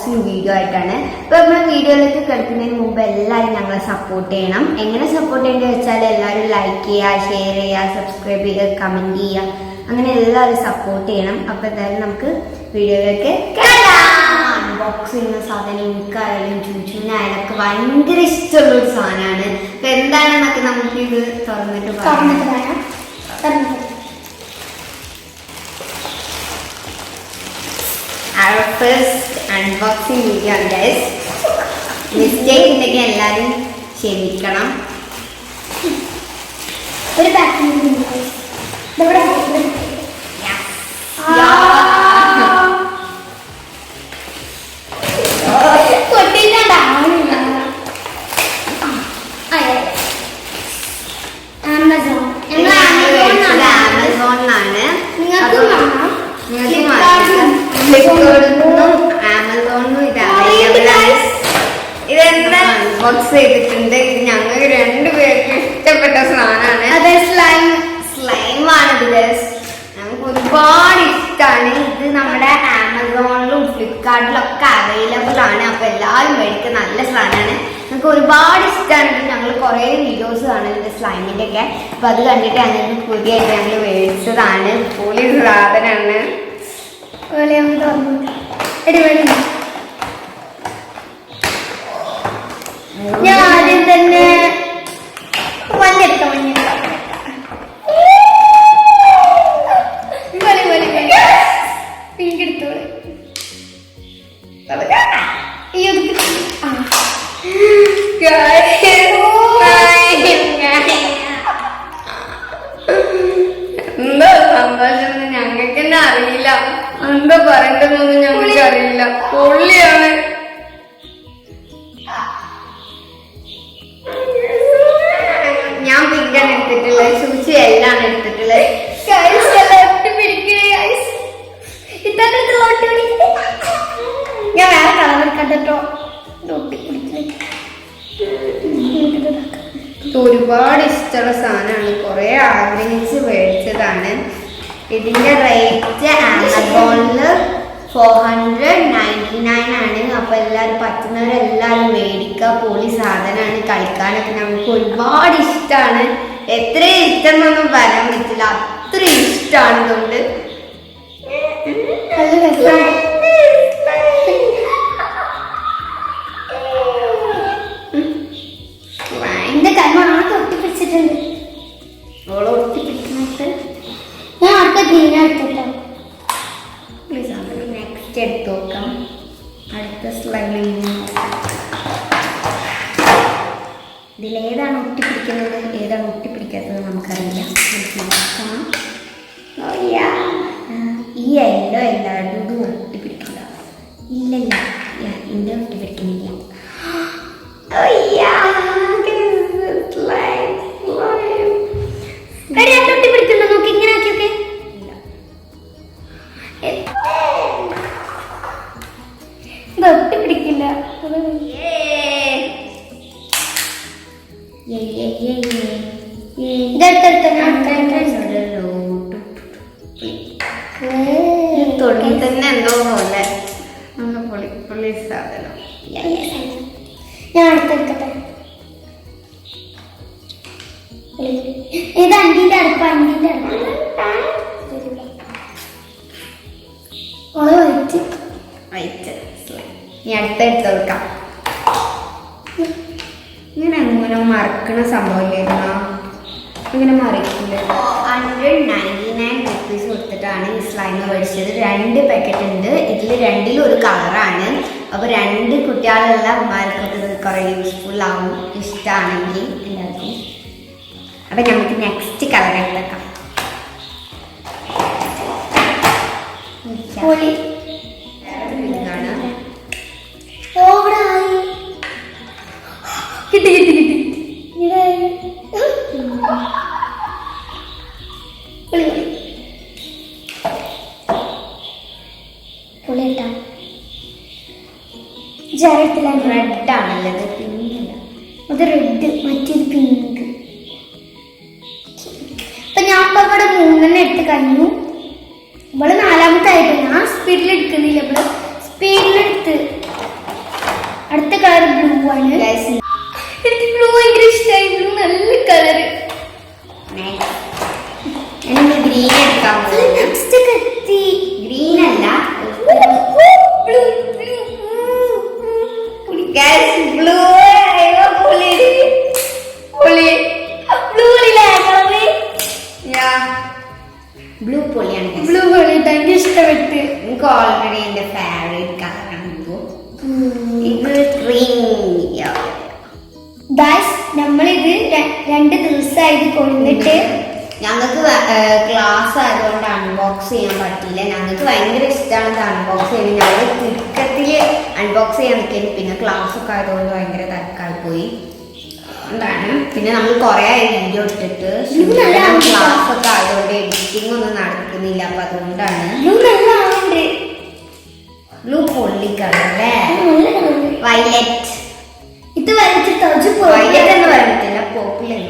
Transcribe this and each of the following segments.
Unboxing video ആയിട്ടാണ്. അപ്പോൾ നമ്മൾ വീഡിയോയിലേക്ക് കിടക്കുന്നതിന് മുമ്പ് എല്ലാവരും ഞങ്ങളെ സപ്പോർട്ട് ചെയ്യണം. എങ്ങനെ സപ്പോർട്ട് ചെയ്യേണ്ടത് വെച്ചാൽ എല്ലാവരും ലൈക്ക് ചെയ്യുക, ഷെയർ ചെയ്യുക, സബ്സ്ക്രൈബ് ചെയ്യുക, കമൻറ്റ് ചെയ്യുക, അങ്ങനെ എല്ലാവരും സപ്പോർട്ട് ചെയ്യണം. അപ്പോൾ എന്തായാലും നമുക്ക് വീഡിയോയിലേക്ക് അൺബോക്സ് ചെയ്യുന്ന സാധനം എനിക്കായാലും ചുഞ്ചുനായാലൊക്കെ ഭയങ്കര ഇഷ്ടമുള്ളൊരു സാധനമാണ്. അപ്പം എന്താണെന്നൊക്കെ നമുക്ക് ഇത് തുറന്നിട്ട് പറയാം. Our first unboxing video guys. Mistake ഉണ്ടെങ്കിൽ എല്ലാവരും ക്ഷമിക്കണം. ഒരു പാക്കിംഗ് ആമസോണിലാണ്. ആമസോണിനും ഇത് അവൈലബിൾ ആണ്. ഇതെന്താ അൺബോക്സ് ചെയ്തിട്ടുണ്ട്. ഇത് ഞങ്ങൾക്ക് രണ്ടുപേർക്ക് ഇഷ്ടപ്പെട്ട സാധനമാണ്. അത് സ്ലൈമാണ്. ഇത് നമുക്ക് ഒരുപാട് ഇഷ്ടമാണ്. ഇത് നമ്മുടെ ആമസോണിലും ഫ്ലിപ്കാർട്ടിലൊക്കെ അവൈലബിൾ ആണ്. അപ്പൊ എല്ലാവരും മേടിക്കുന്ന നല്ല സാധനമാണ്. നമുക്ക് ഒരുപാട് ഇഷ്ടമാണ്. ഇത് ഞങ്ങൾ കുറേ വീഡിയോസ് കാണുന്നുണ്ട് സ്ലൈമിന്റെ ഒക്കെ. അപ്പൊ അത് കണ്ടിട്ട് ഞങ്ങൾക്ക് പുതിയതായിട്ട് ഞങ്ങൾ മേടിച്ചതാണ്. പൊളി സാധനമാണ്. ഞാൻ ആദ്യം തന്നെ പിങ്ക് എടുത്തോളെ. എന്താ സന്തോഷം ഞങ്ങൾക്ക് തന്നെ അറിയില്ല. എന്താ പറയണ്ടെന്നൊന്നും ഞങ്ങൾക്ക് അറിയില്ല. പൊള്ളിയാണ്. ഞാൻ പിങ്കാണ് എടുത്തിട്ടുള്ളത്. സൂചി എല്ലാം എടുത്തിട്ടുള്ളത്. ഞാൻ വേറെ കളർ എടുക്കട്ടോ. ഒരുപാട് ഇഷ്ടമുള്ള സാധനമാണ്. കുറെ ആഗ്രഹിച്ച് മേടിച്ചതാണ്. ഇതിന്റെ റേറ്റ് ആമസോണില് 499 ആണ്. അപ്പൊ എല്ലാവരും പറ്റുന്നവരെല്ലാവരും മേടിക്കുക. പൊളി സാധനമാണ്. കളിക്കാനൊക്കെ നമുക്ക് ഒരുപാട് ഇഷ്ടമാണ്. എത്ര ഇഷ്ടം എന്നൊന്നും പറയാൻ പറ്റില്ല. അത്ര ഇഷ്ടമാണ്. ഇതുകൊണ്ട് എന്റെ കൈ ആകെ ഒട്ടിപ്പിടിച്ചിട്ടുണ്ട്. ഓളെ ഒട്ടിപ്പിടിച്ചിട്ട് ഞാൻ അടുത്ത ഗ്രീൻ എടുത്തിട്ടോ. നെക്സ്റ്റ് എടുത്ത് നോക്കാം. അടുത്ത സ്ലൈം ഇതിലേതാണ് ഒട്ടിപ്പിടിക്കുന്നത്, ഏതാണ് ഒട്ടിപ്പിടിക്കാത്തത് നമുക്കറിയില്ല. ഈ യെല്ലോ എല്ലാവരും ഇത് ഒട്ടിപ്പിടിക്കില്ല. ഇല്ലല്ല, ഇതിൻ്റെ ഒട്ടിപ്പിടിക്കുന്നില്ല. ഒട്ടിപ്പിടിക്കണ്ടോ നോക്കി. ഇങ്ങനെ ആക്കിയൊക്കെ ഇത് ഒട്ടിപ്പിടിക്കില്ല. തൊടി തന്നെ എന്തോ പോലെ പൊളി സാധനം. ഞാൻ അടുത്തെടുക്കട്ടെ. ഇത് അണ്ടിന്റെ അടുപ്പ്. അണ്ടിന്റെ അടുപ്പ് വൈറ്റ്. ഇനി അടുത്തെടുത്ത് കൊടുക്കാം. ഇങ്ങനെ അങ്ങനെ മറക്കണ സംഭവമില്ലായിരുന്നോ? ഇങ്ങനെ മറിക്കില്ല. 199 റുപ്പീസ് കൊടുത്തിട്ടാണ് ഈ സ്ലൈം മേടിച്ചത്. 2 പാക്കറ്റ് ഉണ്ട്. ഇതിൽ രണ്ടിലും ഒരു കളറാണ്. അപ്പോൾ 2 കുട്ടികളുള്ള അമ്മമാർക്കൊക്കെ ഇത് കുറേ യൂസ്ഫുൾ ആവും, ഇഷ്ടമാണെങ്കിൽ എല്ലാവർക്കും. അപ്പം നമുക്ക് നെക്സ്റ്റ് കളർ എടുത്തേക്കാം. കിട്ടി കിട്ടി കിട്ടി. റെഡ് ആണല്ലത്, പിങ്കല്ല. അത് റെഡ്, മറ്റേത് പിങ്ക്. അപ്പൊ ഞാൻ ഇപ്പൊ ഇവിടെ 3 എടുത്ത് കഴിഞ്ഞു. ഇവള് 4ാമത്തെ ആയിട്ട് ഞാൻ സ്പീഡിൽ എടുക്കുന്നില്ല. ഇവള് സ്പീഡിലെടുത്ത് അടുത്ത കളർ ബ്ലൂ ആണ്. എനിക്ക് ബ്ലൂ ഭയങ്കര ഇഷ്ടമായി. ബ്ലൂ നല്ല കളറ്. ഗ്രീൻ എടുക്കാൻ നെക്സ്റ്റ് കത്തി. ഗ്രീൻ അല്ല ബ്ലൂ ബ്ലൂ ബ്ലൂ പൊളിയാണ്. ബ്ലൂ പൊളി എനിക്ക് ഇഷ്ടപ്പെട്ട്. എനിക്ക് ഓൾറെഡി എന്റെ ഫേവറേറ്റ് കളറാണ് ഇത് ക്രീം. ഗൈസ് നമ്മളിത് 2 ദിവസമായിട്ട് കൊണ്ടിട്ട് ഞങ്ങൾക്ക് ക്ലാസ് ആയതുകൊണ്ട് അൺബോക്സ് ചെയ്യാൻ പറ്റില്ല. ഞങ്ങൾക്ക് ഭയങ്കര ഇഷ്ടമാണ് ഇത് അൺബോക്സ് ചെയ്യുന്നത്. ഞങ്ങൾ തിടുക്കത്തിൽ അൺബോക്സ് ചെയ്യാൻ നിൽക്കുന്നു. പിന്നെ ക്ലാസ് ഒക്കെ ആയതുകൊണ്ട് ഭയങ്കര തിരക്കായി പോയി. എന്താണ് പിന്നെ നമ്മൾ കുറെ വീഡിയോ ഇട്ടിട്ട് ക്ലാസ് ഒക്കെ ആയതുകൊണ്ട് എഡിറ്റിംഗ് ഒന്നും നടക്കുന്നില്ല. അപ്പൊ അതുകൊണ്ടാണ്. ബ്ലൂ പൊള്ളി കളർ അല്ലേ? വയലറ്റ്. ഇത് വരച്ചിട്ട് വയലറ്റ് എന്ന് പറഞ്ഞിട്ടില്ല, പോപ്പിലാണ്.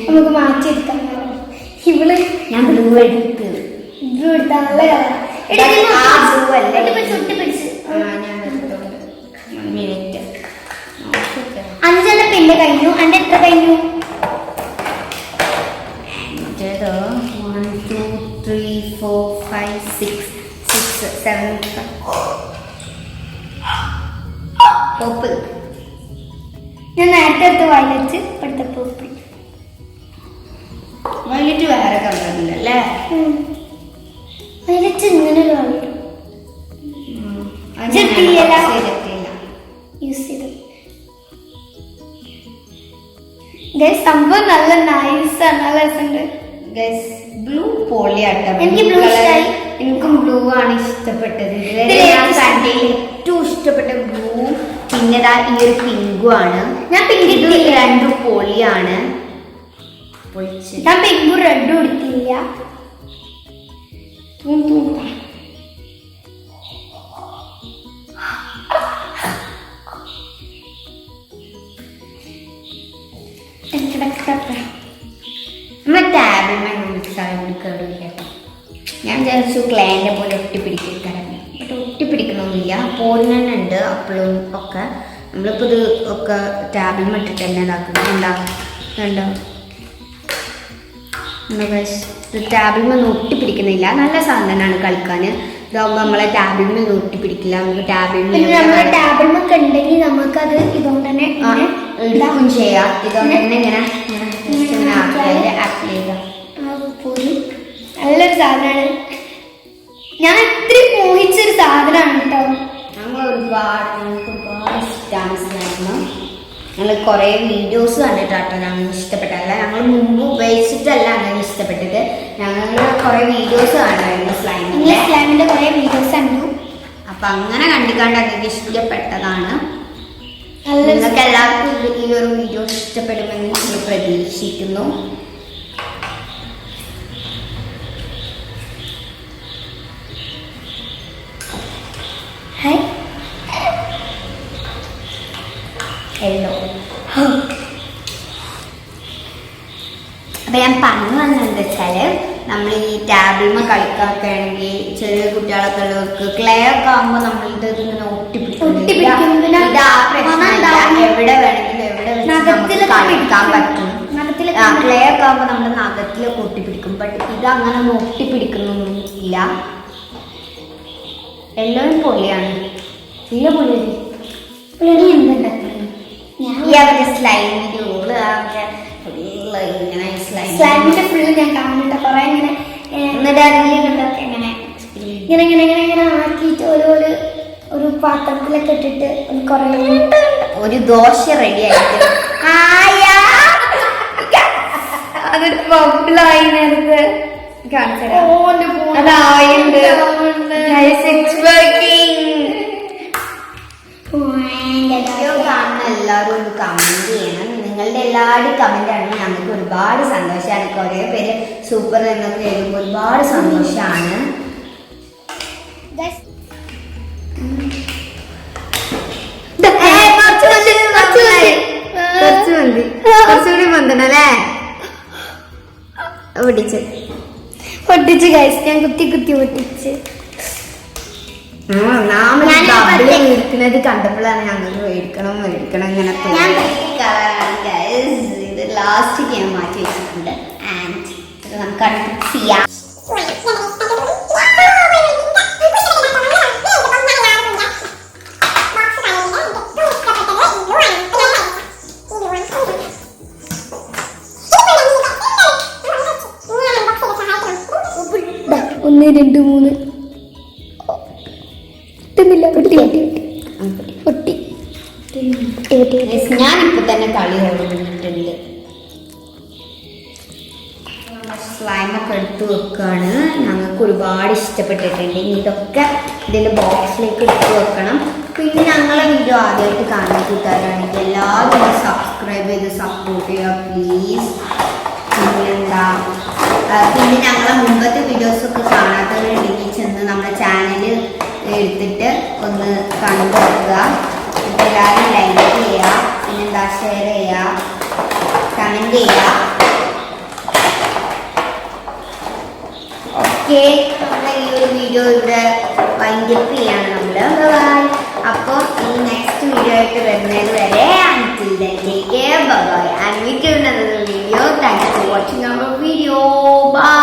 നമുക്ക് മാറ്റിയെടുക്കാം. ഇവള് ഞാൻ ബ്ലൂ എടുത്ത് ബ്ലൂ എടുത്താ നല്ല അഞ്ചെണ്ണം പിന്നെ കഴിഞ്ഞു. എന്റെ എത്ര കഴിഞ്ഞു? 1 2 3 4 5 6 7 പോപ്പിൾ. ഞാൻ നേരത്തെ എടുത്ത വയലറ്റ്, ഇപ്പോഴത്തെ പോപ്പിൾ. വയലറ്റ് വേറെ കളറില്ല അല്ലേ? വയലറ്റ് ഇങ്ങനെ ഒരു കളർ യൂസ് ചെയ്തു. സംഭവം നല്ല നൈസാണ്, നല്ല രസമുണ്ട്. ബ്ലൂ പൊളിയാട്ടോ. എനിക്ക് ബ്ലൂ ഇഷ്ടമായി. എനിക്കും ബ്ലൂ ആണ് ഇഷ്ടപ്പെട്ടത്. ഏറ്റവും ഇഷ്ടപ്പെട്ട ബ്ലൂ. പിന്നെ ഈ ഒരു പിങ്കും ആണ്. ഞാൻ പിങ്ക് ഇത് 2 പൊളിയാണ്. ഞാൻ പിങ്കും റെഡും എടുത്തില്ല. ഞാൻ വിചാരിച്ചു ക്ലേന്റെ പോലെ ഒട്ടിപ്പിടിക്കാൻ. ബട്ട് ഒട്ടിപ്പിടിക്കണമെന്നില്ല. പോലുന്നുണ്ട് അപ്പോഴും ഒക്കെ. നമ്മളിപ്പോൾ ഇത് ഒക്കെ ടാബിൽ ഇട്ടിട്ട് തന്നെ ഇതാക്കുന്നത്. കണ്ടോ ഇത് ടാബിൽ നിന്ന് ഒട്ടിപ്പിടിക്കുന്നില്ല. നല്ല സാധനമാണ് കളിക്കാൻ. ഇതാകുമ്പോൾ നമ്മളെ ടാബിൽ നിന്ന് ഒട്ടിപ്പിടിക്കില്ല. നമുക്ക് ടാബിൽ ടാബിളൊക്കെ ഉണ്ടെങ്കിൽ നമുക്കത് ഇതുകൊണ്ട് തന്നെ എടുക്കും ചെയ്യാം. ഇതുകൊണ്ട് തന്നെ ഇങ്ങനെ അപ്ലൈ ചെയ്യാം. നല്ലൊരു സാധനമാണ്. ഞാൻ ഇത്തിരി മോഹിച്ചൊരു സാധനമാണ് കേട്ടോ. ഞങ്ങൾക്ക് ഒരുപാട് ഇഷ്ടമാണ് സ്ലൈം. ഞങ്ങൾ കുറേ വീഡിയോസ് കണ്ടിട്ടാട്ടോ ഞങ്ങൾ ഇഷ്ടപ്പെട്ടതല്ല. ഞങ്ങൾ മുമ്പ് ഉപയോഗിച്ചിട്ടല്ല അങ്ങനെ ഇഷ്ടപ്പെട്ടത്. ഞങ്ങൾ കുറേ വീഡിയോസ് കാണുമായിരുന്നു സ്ലൈമിന്റെ കുറേ വീഡിയോസ് കണ്ടു. അപ്പം അങ്ങനെ കണ്ടിക്കാണ്ട് അങ്ങനെ ഇഷ്ടപ്പെട്ടതാണ്. നിങ്ങൾക്ക് എല്ലാവർക്കും ഈ ഒരു വീഡിയോ ഇഷ്ടപ്പെടുമെന്ന് ഞങ്ങൾ പ്രതീക്ഷിക്കുന്നു. യെല്ലോ. അപ്പം ഞാൻ പറഞ്ഞു വന്നത് വെച്ചാൽ നമ്മൾ ഈ ടാബിളിൽ കളിക്കാനൊക്കെ ആണെങ്കിൽ ചെറിയ കുട്ടികളൊക്കെ ഉള്ളവർക്ക് ക്ലേ ഒക്കെ ആകുമ്പോൾ നമ്മളിത് ഇങ്ങനെ ഒട്ടിപ്പിടിക്കുന്നില്ല. ഇത് ആ പ്രശ്നമില്ല. എവിടെ വേണമെങ്കിലും എവിടെ വെച്ച് കളിക്കാൻ പറ്റും. ക്ലേ ഒക്കെ ആകുമ്പോൾ നമ്മൾ നഖത്തിലൊക്കെ ഒട്ടിപ്പിടിക്കും. ബട്ട് ഇത് അങ്ങനെ ഒന്നും ഒട്ടിപ്പിടിക്കുന്നൊന്നും ഇല്ല. എല്ലാം പൊളിയാണ്. ഇല്ല പൊളിയല്ലേ? ഈ അവരുടെ സ്ലൈമിന്റെ ഉള്ളു സ്ലൈമിന്റെ ഫുള്ള് ഞാൻ കാണുന്നുണ്ട്. കുറെ ഇങ്ങനെ എന്നിട്ട് അതിലൊക്കെ ഇങ്ങനെ ഇങ്ങനെ ഇങ്ങനെ ഇങ്ങനെ ഇങ്ങനെ ആക്കിയിട്ട് ഒരു പാത്രത്തിലൊക്കെ ഇട്ടിട്ട് കുറെ ഒരു ദോശ റെഡി ആയിട്ട് അതൊരു ബബിളായി നേരത്തെ അതായുണ്ട്. കാണുന്ന എല്ലാവരും ഒന്ന് കമന്റ് ചെയ്യണം. നിങ്ങളുടെ എല്ലാവരുടെയും കമന്റ് ആണ് ഞങ്ങൾക്ക് ഒരുപാട് സന്തോഷമാണ്. കുറേ പേര് സൂപ്പർ എന്നൊക്കെ എഴുതുമ്പോൾ ഒരുപാട് സന്തോഷമാണ്. കുറച്ചുകൂടി വന്നണല്ലേ? പൊട്ടിച്ച് ഗൈസ്, ഞാൻ കുത്തി കുത്തി പൊട്ടിച്ച്. ഇരിക്കുന്നത് കണ്ടപ്പോഴാണ് ഞങ്ങൾക്ക് മേടിക്കണം ഇങ്ങനെ ഇത് ലാസ്റ്റ് ഞാൻ മാറ്റി വെച്ചിട്ടുണ്ട്. ആൻഡ് ഇത് നമുക്ക് അൺബോക്സ് ചെയ്യാം. ഒന്ന് രണ്ട് മൂന്ന് ഞാനിപ്പോ തന്നെ കളി തുടങ്ങിയിട്ടുണ്ട്. സ്ലൈമൊക്കെ എടുത്ത് വെക്കുകയാണ്. ഞങ്ങൾക്ക് ഒരുപാട് ഇഷ്ടപ്പെട്ടിട്ടുണ്ട്. ഇനി ഇതൊക്കെ ഇതിൻ്റെ ബോക്സിലേക്ക് എടുത്ത് വെക്കണം. പിന്നെ ഞങ്ങളെ വീഡിയോ ആദ്യമായിട്ട് കാണാൻ കൂട്ടുകാരാണെങ്കിൽ എല്ലാവരും സബ്സ്ക്രൈബ് ചെയ്ത് സപ്പോർട്ട് ചെയ്യുക പ്ലീസ്. പിന്നെന്താ, പിന്നെ ഞങ്ങളെ മുമ്പത്തെ വീഡിയോസൊക്കെ കാണാത്തവരുണ്ടെങ്കിൽ ചെന്ന് നമ്മുടെ ചാനൽ എടുത്തിട്ട് ഒന്ന് കണ്ടു നോക്കുക. എന്നിട്ട് എല്ലാവരും ലൈക്ക് ചെയ്യുക, പിന്നെന്താ ഷെയർ ചെയ്യുക, കമൻറ്റ് ചെയ്യുക. ഓക്കെ, നമ്മുടെ ഈ ഒരു വീഡിയോ ഇവിടെ വൈൻഡപ്പ് ചെയ്യാണ് നമ്മൾ. ബൈ. അപ്പോൾ ഈ നെക്സ്റ്റ് വീഡിയോ ആയിട്ട് വരുന്നത് വരെ until then take care, bye bye, and meet you in another video. Thanks for watching our video. Bye.